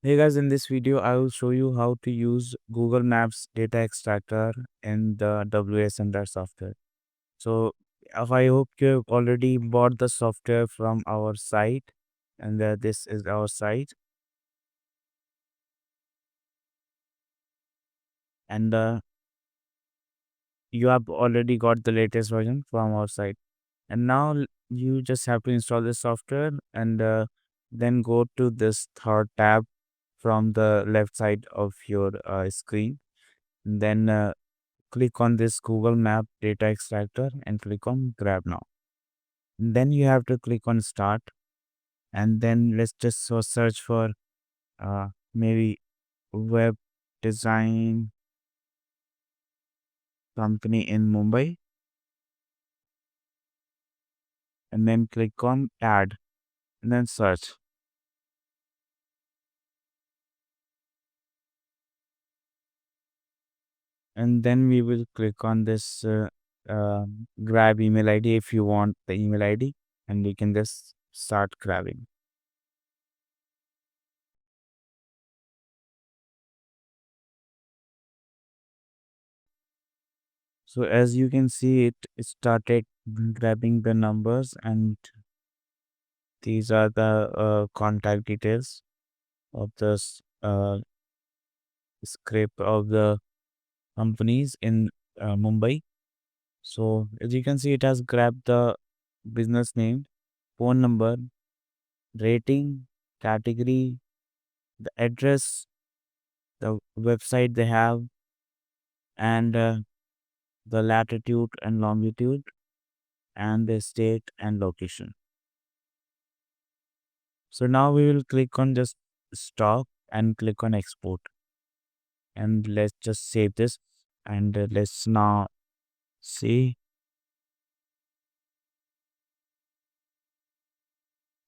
Hey guys, in this video, I will show you how to use Google Maps data extractor in the WASender software. So, I hope you have already bought the software from our site, and this is our site, and you have already got the latest version from our site. And now you just have to install this software and then go to this third tab from the left side of your screen. Then click on this Google Map data extractor and click on grab now. Then you have to click on start, and then let's just search for maybe web design company in Mumbai, and then click on add and then search. And then we will click on this uh, grab email ID if you want the email ID, and you can just start grabbing. So as you can see, it started grabbing the numbers, and these are the contact details of the script of the companies in Mumbai. So as you can see, it has grabbed the business name, phone number, rating, category, the address, the website they have, and the latitude and longitude, and the state and location. So now we will click on just stop and click on export, and let's just save this, and let's now see.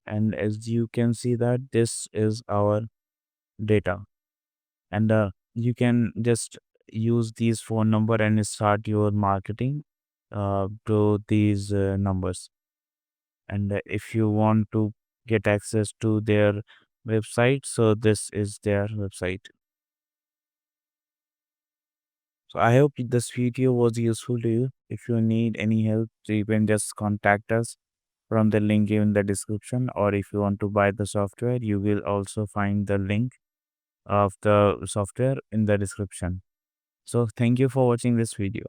And as you can see that this is our data, and you can just use these phone number and start your marketing to these numbers. And if you want to get access to their website, so this is their website. So I hope this video was useful to you. If you need any help, so you can just contact us from the link in the description, or if you want to buy the software, you will also find the link of the software in the description. So thank you for watching this video.